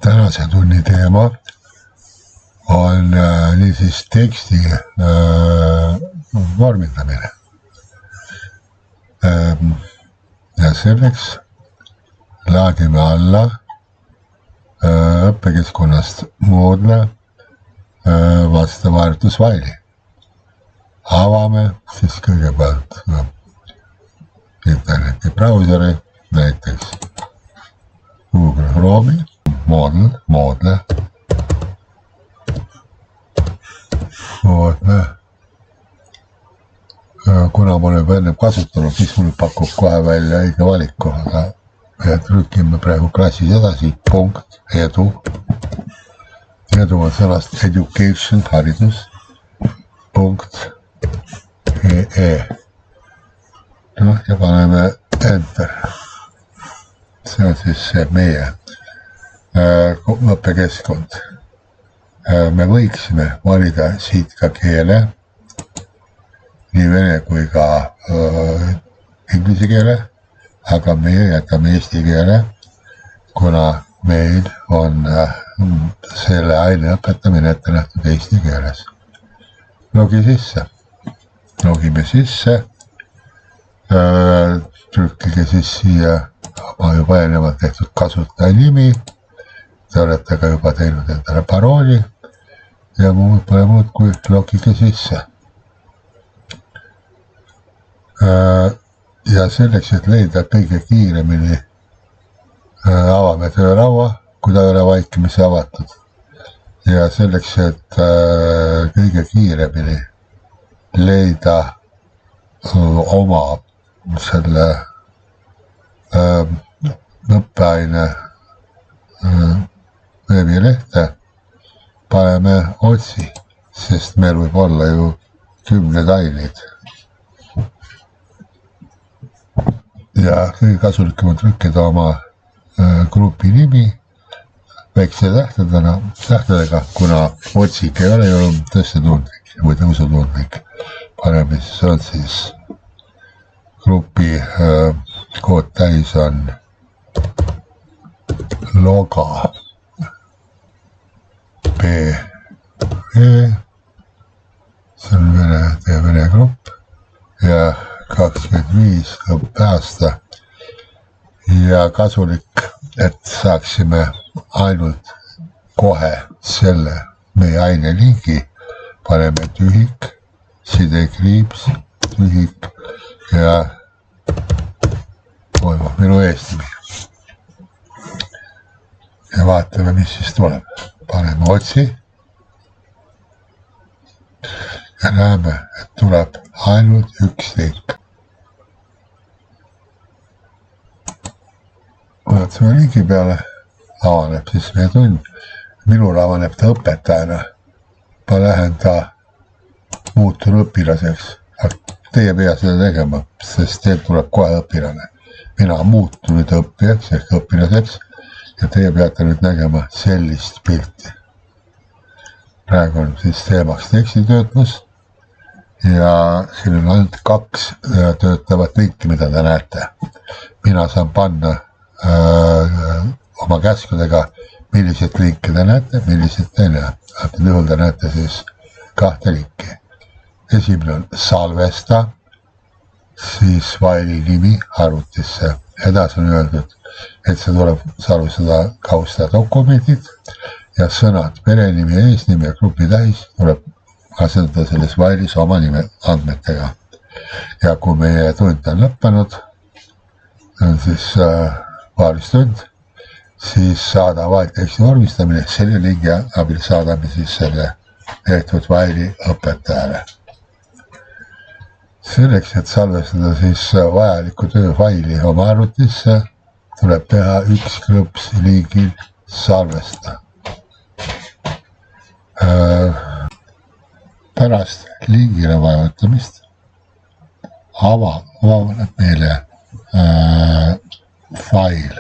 Tänase tunni teema on niisiis teksti vormindamine. Ja selleks laadime alla õppekeskkonnast Moodle vastava harjutusfaili. Avame siis kõigepealt interneti brauseri, näiteks Google Chrome'i, Moodle. Kuna ma olen enne kasutanud, siis mul pakub kohe välja õige valiku, aga trükime praegu klassis edasi, punkt, edu. Edu on sõnast education, haridus, punkt, ee. No ja paneme enter. See on siis see meie õppekeskkond. Me võiksime valida siit ka keele, nii vene kui ka inglise keele, aga meie jätame eesti keele, kuna meil on selle aine õpetamine ette nähtud eesti keeles. Logime sisse, trükkige siis siia juba eelnevalt tehtud kasutaja nimi, te olete ka juba teinud endale parooli ja pole muud kui logige sisse. Ja selleks, et leida kõige kiiremini avame töölaua, kui ta ei ole vaikimisi avatud. Ja selleks, et kõige kiiremini leida oma selle õppeaine veebilehte, paneme otsi, sest meil võib olla ju 10 aineid. Ja kõige kasulikum on trükkida oma grupi nimi väikse tähtedega, kuna otsik ei ole ju tõstetundlik või tõusutundlik. Paneme siis on siis grupi kood täis on loga BE, see on vene grupp ja 25 õppeaasta ja kasulik, et saaksime ainult kohe selle meie aine lingi, paneme tühik, sidekriips, tühik ja toimub minu eestimi. Ja vaatame, mis siis tuleb. Paneme otsi ja näeme, et tuleb ainult üks link. Vaatame lingi peale, avaneb siis meie tund. Minul avaneb ta õpetajana. Ma lähen ta muutun õpilaseks. Teie pea seda tegema, sest teil tuleb kohe õpilane. Mina muutun nüüd õppijaks ehk õpilaseks ja teie peate nüüd nägema sellist pilti. Praegu on siis teemaks tekstitöötlus ja siin on ainult 2 töötavat linki, mida te näete. Mina saan panna oma käskudega, millised linke te näete, millised te näete. Juhul te näete siis 2 linki. Esimene on salvesta, siis faili nimi arvutisse. Edasi on öeldud, et see tuleb salvestada kausta dokumendid ja sõnad, perenimi, eesnimi ja grupi täis tuleb asendada selles failis oma nime andmetega. Ja kui meie tund on lõppenud, on siis paaris tund, siis saada teksti vormistamine, selle lingi abil saadame siis selle tehtud faili õpetajale. Selleks, et salvestada siis vajalikku tööfaili oma arvutisse, tuleb teha üks klõps liigil salvesta. Pärast liigile vajutamist avaneb meile fail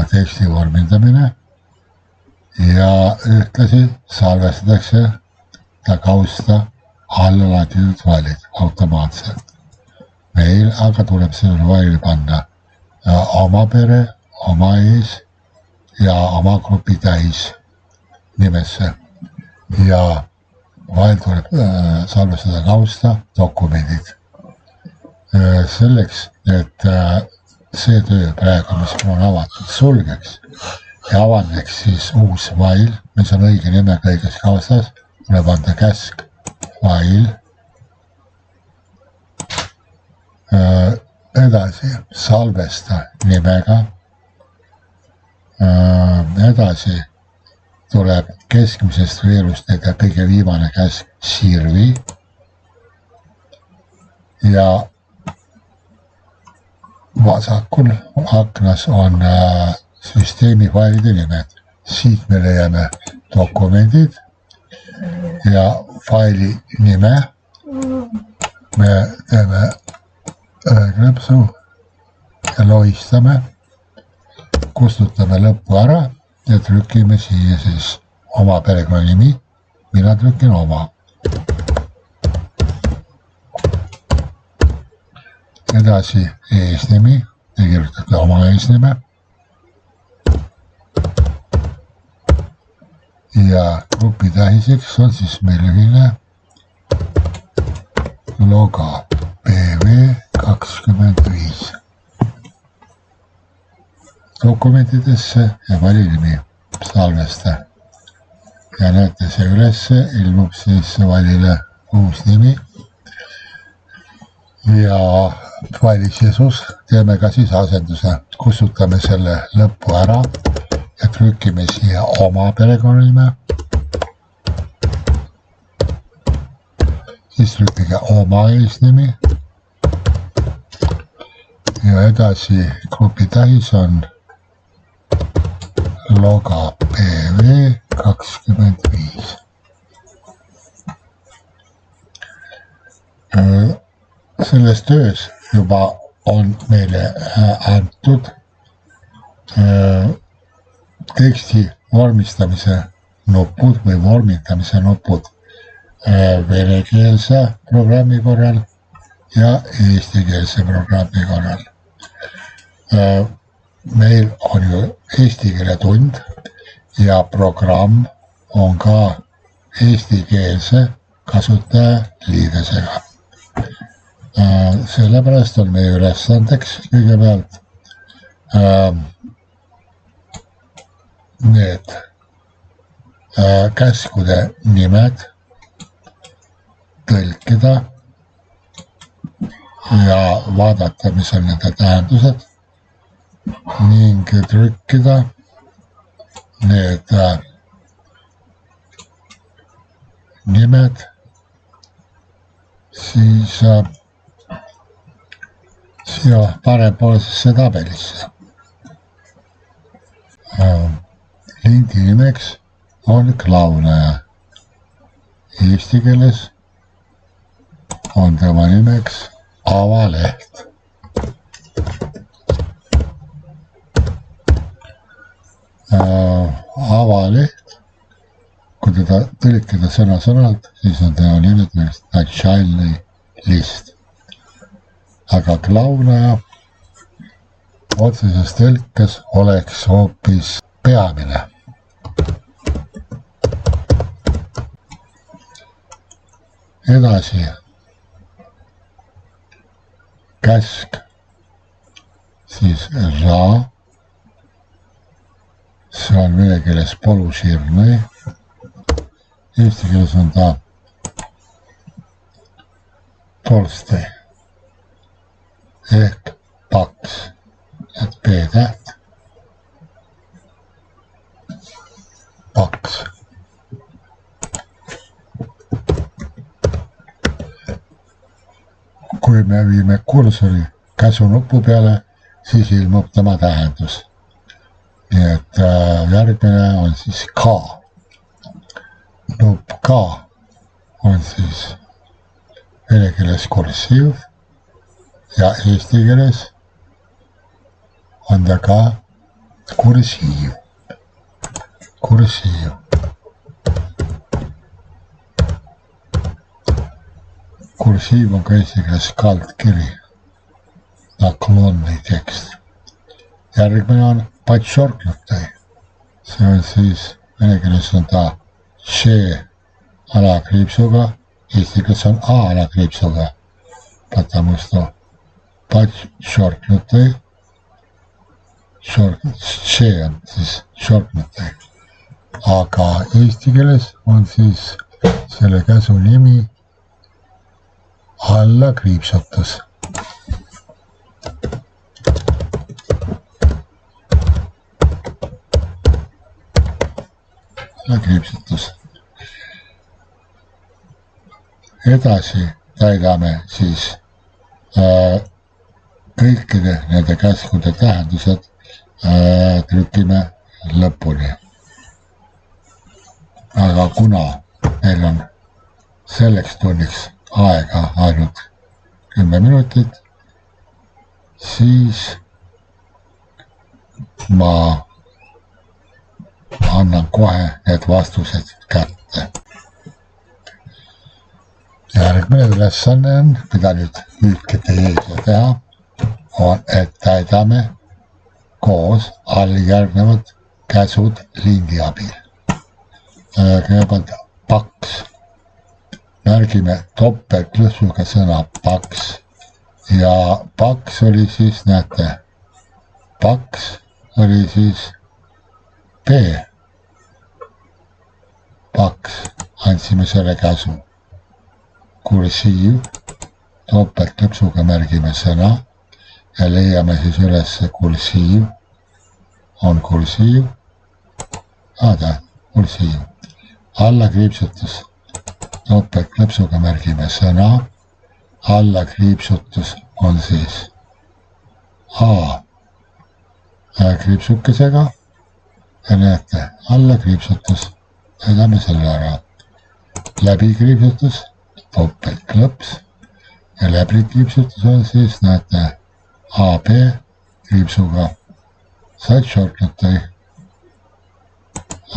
teksti vormindamine ja ühtlasi salvestatakse ta kausta alla laaditud failid automaatselt. Meil aga tuleb sellele faili panna oma pere, oma ees ja oma grupi täis nimesse ja fail tuleb salvestada kausta dokumendid. Selleks, et see töö praegu, mis on avatud, sulgeks ja avaneks siis uus fail, mis on õige nimega õiges kaustas, tuleb anda käsk fail. Edasi salvesta nimega. Edasi tuleb keskmisest veelust teha kõige viimane käsk sirvi ja vasakul aknas on süsteemi failide nimed. Siit me leiame dokumendid ja faili nime. Me teeme klõpsu ja lohistame, kustutame lõppu ära ja trükime siia siis oma perekonnanimi. Mina trükin oma. Edasi eesnimi, te kirjutate oma eesnime. Ja grupi tähiseks on siis meil ühine logo PV25. Dokumentidesse ja valinimi salvesta. Ja näete, see ülesse ilmub siis valile uus nimi. Ja faili sisus teeme ka siis asenduse. Kustutame selle lõppu ära ja trükime siia oma perekonnanime. Siis trükkige oma eesnimi. Ja edasi grupi tähis on logo PV25. Selles töös juba on meile antud teksti vormistamise nupud või vormindamise nupud venekeelse programmi korral ja eestikeelse programmi korral. Meil on ju eesti keele tund ja programm on ka eestikeelse kasutaja liidesega. Sellepärast on meie ülesandeks kõigepealt need käskude nimed tõlkida ja vaadata, mis on nende tähendused ning trükkida need nimed siis siia parempoolsesse tabelisse. Lindi nimeks on klaunaja. Eesti keeles on tema nimeks avaleht. Avaleht, kui teda tõlkida sõna-sõnalt, siis on tema nimeks начальный list. Aga klaunaja otseses tõlkes oleks hoopis peamine. Edasi käsk, siis ra, see on vene keeles poluširnõi, eesti keeles on ta tolstõi ehk paks, et P-täht, paks. Kui me viime kursori käsunupu peale, siis ilmub tema tähendus. Nii et järgmine on siis ka. Nupp ka on siis vene keeles kursiiv ja eesti keeles on ta ka kursiiv. Kursiiv. Kursiiv on ka eesti keeles kaldkiri, naklonni tekst. Järgmine on подчеркнутый. See on siis vene keeles on ta še alakriipsuga, eesti keeles on a alakriipsuga. Потому что подчеркнутый, še on siis šorknutый. Aga eesti keeles on siis selle käsu nimi alla kriipsutus. Alla kriipsutus. Edasi täidame siis kõikide nende käskude tähendused trükime lõpuni. Aga kuna meil on selleks tunniks aega ainult 10 minutit, siis ma annan kohe need vastused kätte. Järgmine ülesanne on, mida nüüd üldkete eesel teha, on, et täidame koos alljärgnevad käsud lindi abil. Kõigepealt paks. Märgime topeltlõsuga sõna paks. Ja paks oli siis, näete, paks oli siis P. Paks. Andsime selle käsu. Kursiiv. Topeltlõsuga märgime sõna. Ja leiame siis üles kursiiv. On kursiiv. Kursiiv. Alla kriipsutus. Topeltlõpsuga märgime sõna. Alla kriipsutus on siis A kriipsukesega. Ja näete, alla kriipsutus. Täidame selle ära. Läbi kriipsutus. Topeltlõps. Ja läbi kriipsutus on siis, näete, AB kriipsuga said šorknutõi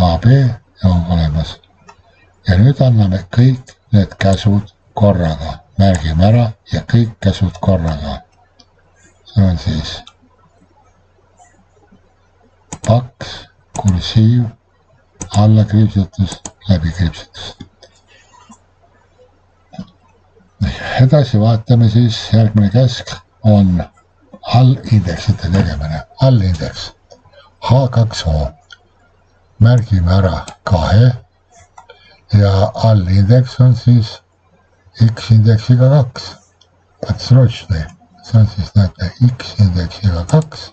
AB ja on olemas. Ja nüüd anname kõik need käsud korraga. Märgime ära ja kõik käsud korraga. See on siis paks, kursiiv, alla kriipsutus, läbi kriipsutus. Edasi vaatame siis järgmine käsk on allindeksite tegemine. Allindeks. H2O. Märgime ära kahe. Ja allindeks on siis X-indeksiga 2. Patsročni. See on siis, näete, X-indeksiga 2.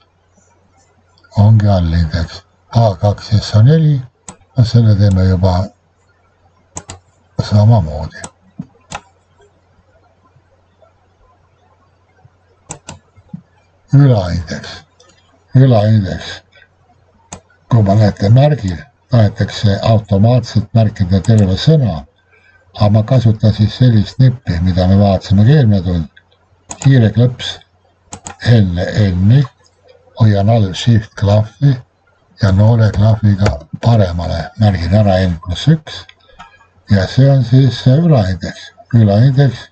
Ongi allindeks. H2S on 4. No selle teeme juba samamoodi. Ülaindeks. Ülaindeks. Kui ma näete märgil, tahetakse automaatselt märkida terve sõna, aga ma kasutan siis sellist nippi, mida me vaatasime eelmine tund. Kiire klõps enne N-i, hoian all shift klahvi ja noole klahviga paremale märgin ära N+1 ja see on siis ülaindeks. Ülaindeks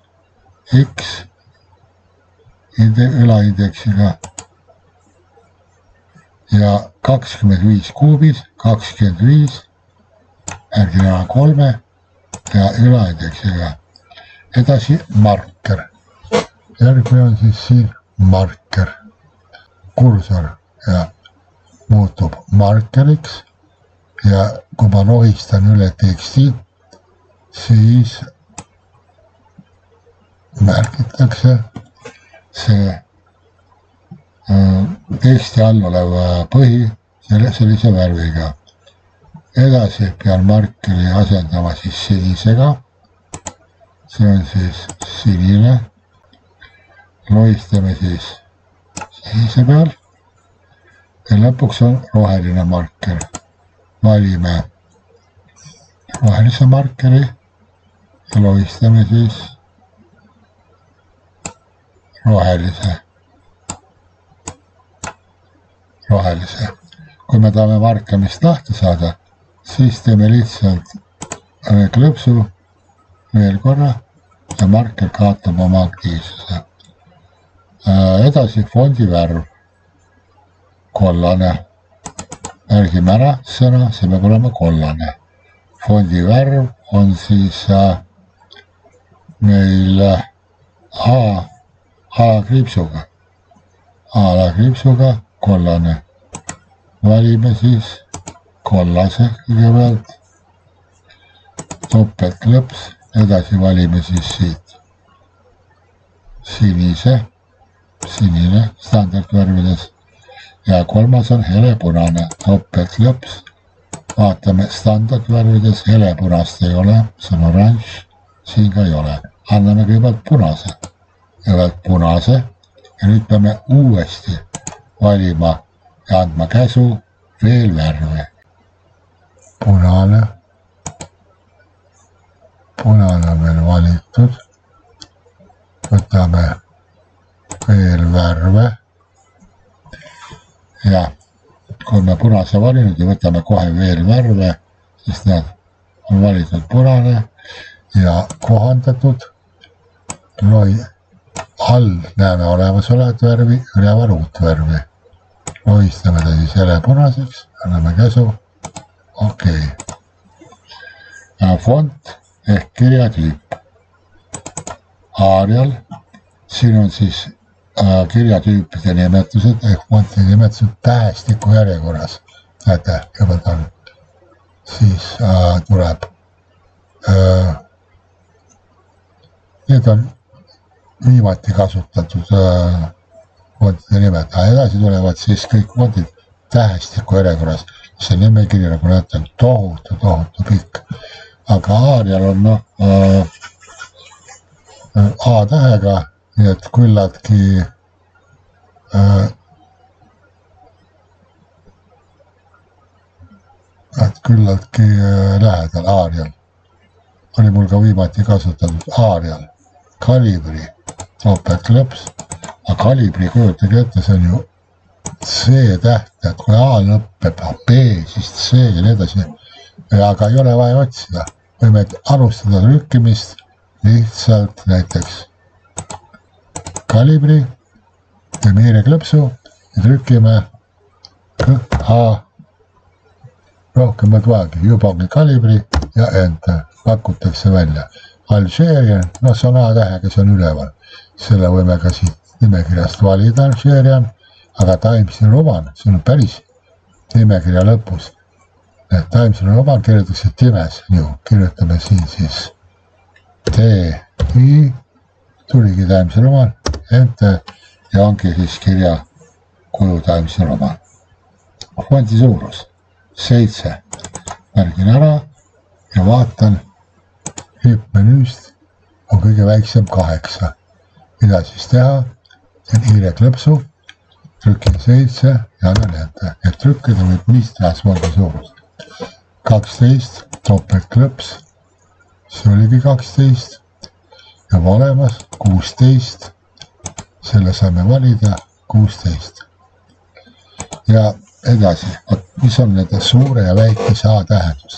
X ülaindeksiga ja 25 kuubis, 25, märgin ära 3 ja ülaindeksiga. Edasi marker. Järgmine on siis siin marker. Kursor ja muutub markeriks ja kui ma rohistan üle teksti, siis märgitakse see teksti all olev põhi sellise värviga. Edasi pean markeri asendama siis sinisega. See on siis sinine. Rohistame siis sinise peal ja lõpuks on roheline marker. Valime rohelise markeri ja lohistame siis rohelise. Kui me tahame markamist lahti saada, siis teeme lihtsalt klõpsu veel korra ja marker kaotab oma aktiivsuse. Edasi fondi värv, kollane. Märgime ära sõna, see peab olema kollane. Fondi värv on siis meil A-kriipsuga. A-kriipsuga kollane. Valime siis kollase kõigepealt. Topeltklõps, edasi valime siis siit sinine standardvärvides ja kolmas on helepunane, topeltklõps. Vaatame standardvärvides, helepunast ei ole, see on oranž, siin ka ei ole. Anname kõigepealt punase ja nüüd peame uuesti valima ja andma käsu veel värve. Punane on meil valitud. Võtame veel värve. Ja kui me punase valinud ja võtame kohe veel värve, siis näed, on valitud punane ja kohandatud. All näeme olemasolevat värvi, üleval uut värvi. Lohistame ta siis helepunaseks, anname käsu. Okei. Font ehk kirjatüüp. Arial. Siin on siis kirjatüüpide nimetused ehk fontide nimetused tähestiku järjekorras. Näete, kõigepealt on. Siis tuleb. Need on viimati kasutatud fontide nimed. Edasi tulevad siis kõik fondid tähestiku järjekorras. See nimekiri, nagu näete, on tohutu pikk. Aga Arial on A-tähega, nii et küllaltki lähedal Arial. Oli mul ka viimati kasutatud Arial. Kalibri, topeltklõps. Aga kalibri kujutage ette, see on ju C-täht, et kui A lõppeb B, siis C ja nii edasi. Aga ei ole vaja otsida. Võime alustada trükkimist lihtsalt näiteks kalibri, teeme hiireklõpsu ja trükime A. Rohkem võid vajagi, juba ongi kalibri ja enter. Pakutakse välja. Alžeerian, see on A-tähega, see on üleval. Selle võime ka siit nimekirjast valida Alžeerian, aga Times New Roman, see on päris nimekirja lõpus. Times New Roman kirjutatakse Times New, kirjutame siin siis T-I, tuligi Times New Roman, enter ja ongi siis kirja kuju Times New Roman. Fondi suurus 7, märgin ära ja vaatan, hüppmenüüst on kõige väiksem 8. Mida siis teha? Teen hiireklõpsu, trükin 7 ja annan ette. Et trükkida võib mis tahes fondi suurust. 12, topeltklõps, see oligi 12 ja olemas 16, selle saame valida 16. Ja edasi, mis on nende suure ja väikese A tähendus?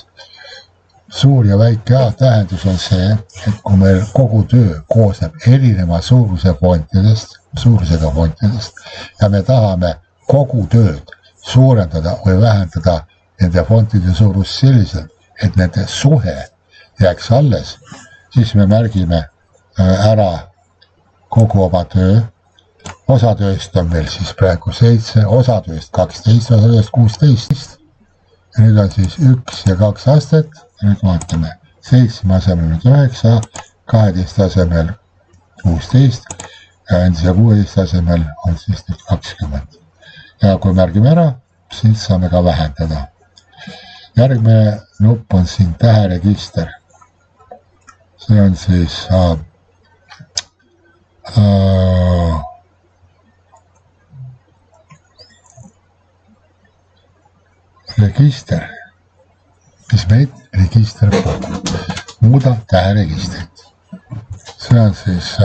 Suur ja väike A tähendus on see, et kui meil kogu töö koosneb erineva suurusega fontidest ja me tahame kogu tööd suurendada või vähendada nende fontide suurus selliselt, et nende suhe jääks alles, siis me märgime ära kogu oma töö. Osa tööst on meil siis praegu 7, osa tööst 12, osa tööst 16. Ja nüüd on siis 1 ja 2 astet. Ja nüüd vaatame 7 asemel 9, 12 asemel 16 ja endise 16 asemel on siis nüüd 20. Ja kui märgime ära, siis saame ka vähendada. Järgmine nupp on siin täheregister. See on siis register, mis meid register muuda täheregistrit. See on siis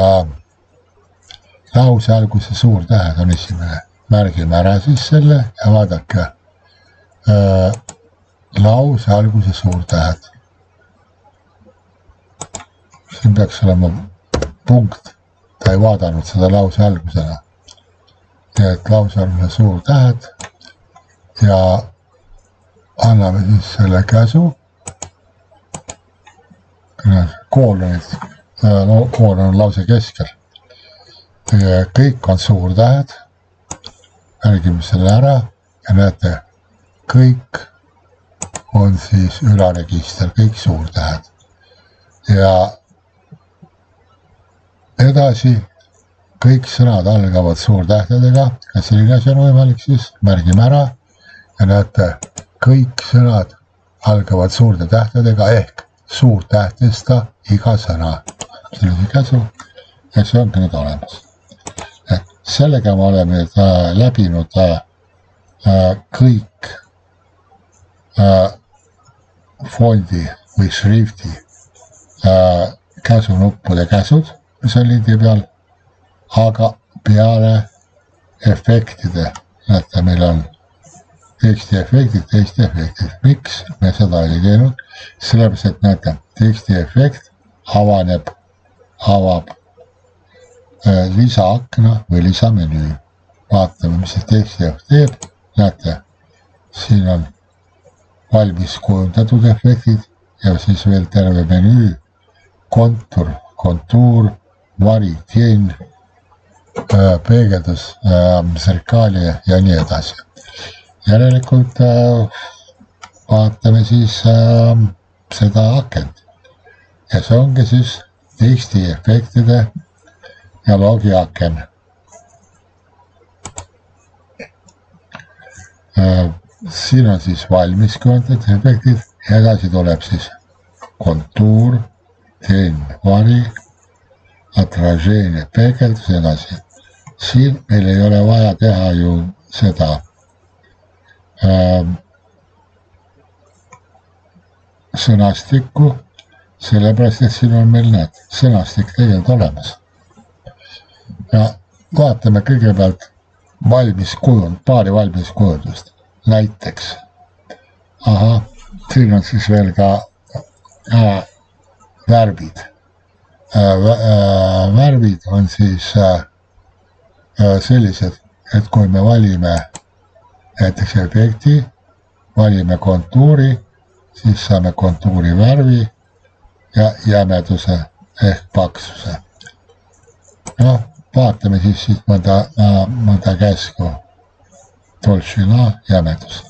lause alguse suurtähed on esimene. Märgime ära siis selle ja vaadake lause alguse suurtähed. Siin peaks olema punkt. Ta ei vaadanud seda lause algusena. Nii et lause alguse suurtähed ja anname siis selle käsu. Koolonid, koolon on lause keskel. Kõik on suurtähed. Märgime selle ära ja näete, kõik on siis ülaregister, kõik suurtähed. Ja edasi kõik sõnad algavad suurtähtedega. Ja selline asi on võimalik siis, märgime ära ja näete, kõik sõnad algavad suurte tähtedega ehk suurtähtesta iga sõna. Sellise käsu ja see ongi nüüd olemas. Sellega me oleme läbinud kõik fondi või šrifti käsunuppude käsud, mis on lindi peal, aga peale efektide, näete, meil on tekstiefektid. Miks me seda ei teinud? Sellepärast, et näete, tekstiefekt avab lisaakna või lisamenüü. Vaatame, mis see tekstiefekt teeb. Näete, siin on valmis kujundatud efektid ja siis veel terve menüü, kontuur, vari, teen, peegeldus, serkaali ja nii edasi. Järelikult vaatame siis seda akent. Ja see ongi siis tekstiefektide ja logiaken. Siin on siis valmis kujundatud efektid ja edasi tuleb siis kontuur, teen, vari, atražeene, peegeldus ja edasi. Siin meil ei ole vaja teha ju seda sõnastikku, sellepärast, et siin on meil näed sõnastik tegelikult olemas. Ja vaatame kõigepealt paari valmis kujundust. Näiteks, siin on siis veel ka värvid. Värvid on siis sellised, et kui me valime näiteks efekti, valime kontuuri, siis saame kontuuri värvi ja jämeduse ehk paksuse. Noh, vaatame siis mõnda käsku. Tolšina jämedus.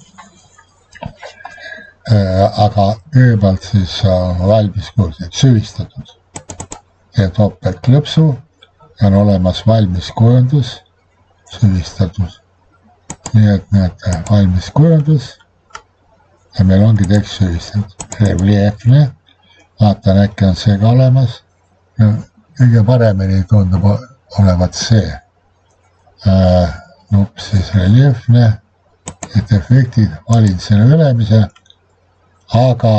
Aga kõigepealt siis valmis kujundus, süvistatud. Teeb topeltlõpsu ja on olemas valmis kujundus, süvistatud. Nii et näete, valmis kujundus ja meil ongi tekst süvistatud. Reliefne, vaatan äkki on see ka olemas. Kõige paremini tundub olevat see nupp siis reliefne, et efektid valin selle ülemise, aga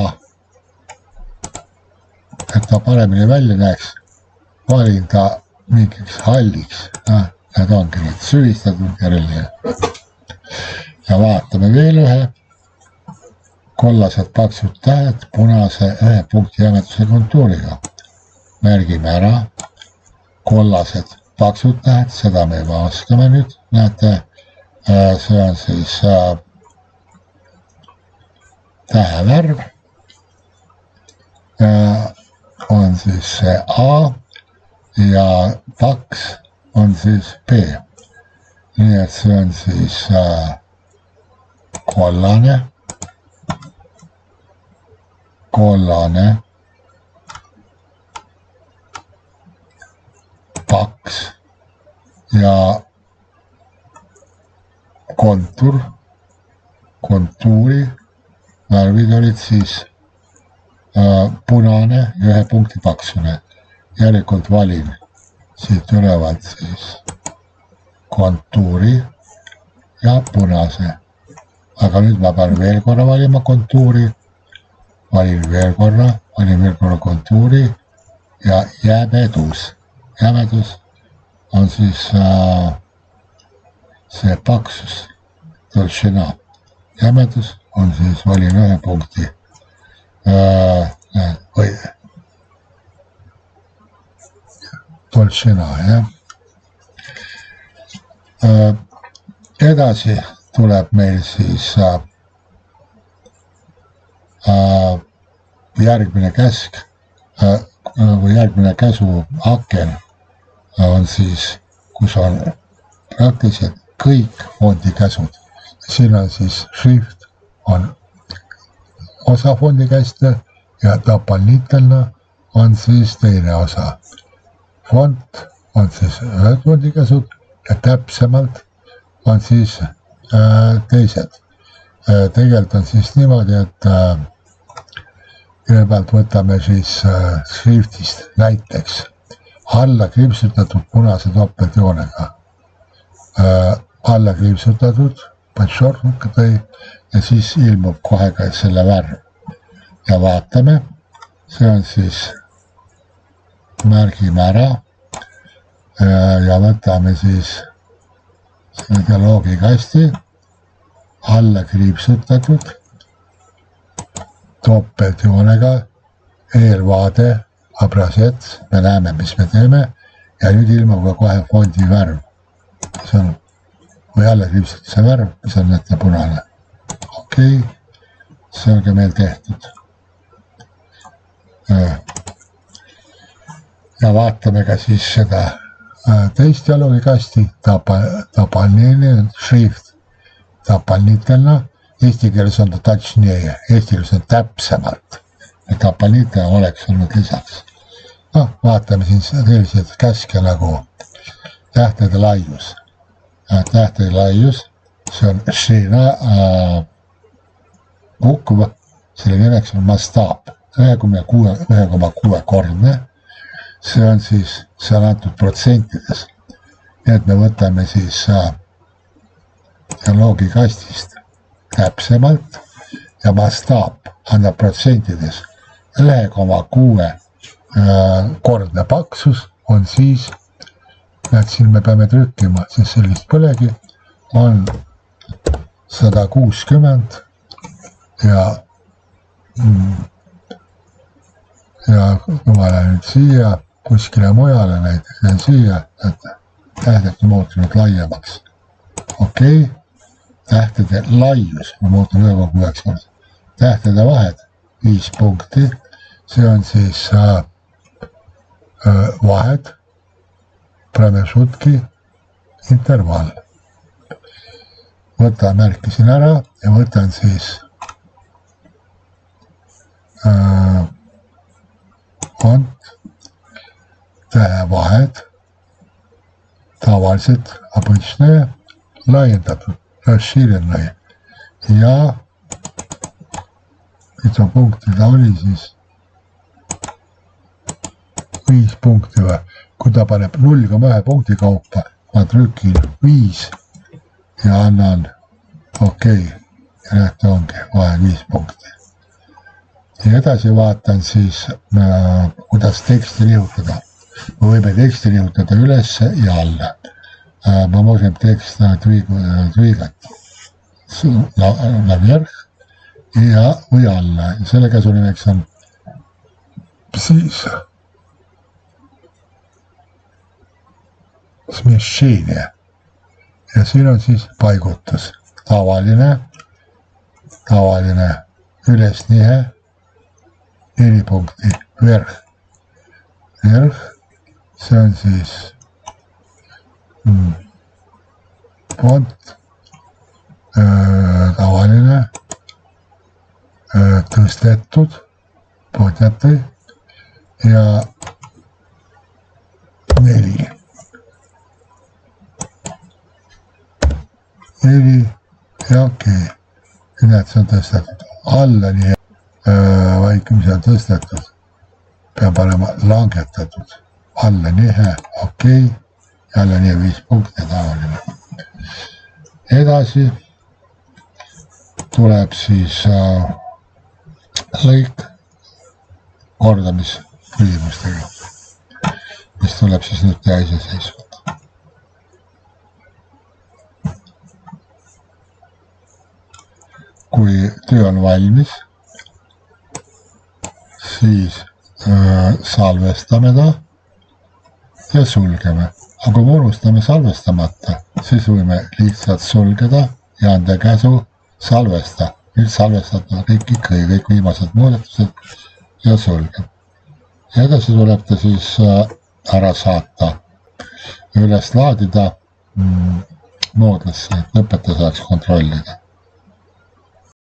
et ta paremini välja näeks, valin ta mingiks halliks. Need ongi nüüd süvistatud ja relief. Ja vaatame veel ühe. Kollased paksud tähed punase ühe punkti jämeduse kontuuriga. Märgime ära. Kollased paksud tähed, seda me juba oskame nüüd. Näete, see on siis tähevärv. On siis see A ja paks on siis B. Nii et see on siis kollane, paks ja kontuuri värvid olid siis punane ja ühe punkti paksune. Järelikult valin siit ülevalt siis kontuuri ja punase. aga nüüd ma pean veel korra valima kontuuri, valin veel korra kontuuri ja jämedus on siis see paksus, tolšina. Jämedus on siis, valin 1 punkti või tolšina, jah. Edasi tuleb meil siis järgmine käsk või järgmine käsuaken on siis, kus on praktiliselt kõik fondikäsud. Siin on siis šrift on osa fondikäste ja doполнительно on siis teine osa. Fond on siis ühed fondikäsud ja täpsemalt on siis teised. Tegelikult on siis niimoodi, et kõigepealt võtame siis šriftist näiteks alla kriipsutatud punase topeltjoonega. Alla kriipsutatud ja siis ilmub kohe ka selle värv. Ja vaatame, see on siis, märgime ära ja võtame siis selle dialoogikasti alla kriipsutatud topeltjoonega eelvaade, abrasets, me näeme, mis me teeme ja nüüd ilmub ka kohe fondi värv. See on või alla kriipsutuse värv, mis on ette punane. Okei, see on ka meil tehtud. Ja vaatame ka siis seda teist dialoogikasti, doполнительно, eesti keeles on ta точнее, eesti keeles on täpsemalt. Doполнительно oleks olnud lisaks. Vaatame siin sellised käske nagu tähtede laius. Tähtede laius, see on šina bukv, selle nimeks on mastaab, 1,6 kordne. See on siis, see on antud protsentides. Nii et me võtame siis dialoogikastist täpsemalt ja mastaab annab protsentides 1,6 kordne paksus on siis, et siin me peame trükkima, siis sellist põlegi on 160 ja kui ma lähen nüüd siia, kuskile mujale näiteks, siia, et tähded on muutunud laiemaks. Okei, tähtede laius on muutunud 1,6 korda. Tähtede vahed 5 punkti, see on siis vahed, prämešutki, intervall. Võtan märkisin ära ja võtan siis fond, tähevahed, tavaliselt обычные, laiendatud, расширенные ja mitu punkti ta oli siis 5 punkti või, kui ta paneb 0,1 punkti kaupa, ma trükin 5 ja annan okei, ja näete ongi vahe 5 punkti. Ja edasi vaatan siis, kuidas teksti nihutada. Me võime teksti nihutada üles ja alla. Ma можем текст двигать наверх või alla. Ja selle käsu nimeks on siis смещение. Ja siin on siis paigutus. Tavaline ülesnihe 4 punkti, verh, see on siis fond, tavaline, tõstetud, podjati ja 4 ja okei, näed, see on tõstetud alla nii. Vaikimise on tõstetud, peab olema langetatud, alla nihe, okei, jälle nii 5 punkti tavaline. Edasi tuleb siis lõik kordamispõhimustega, mis tuleb siis nüüd teha iseseisvalt. Kui töö on valmis, siis salvestame ta ja sulgeme. Aga kui me unustame salvestamata, siis võime lihtsalt sulgeda ja anda käsu salvesta. Nüüd salvestada kõik viimased muudatused ja sulgeb. Ja edasi tuleb ta siis ära saata, üles laadida moodlasse, et õpetaja saaks kontrollida.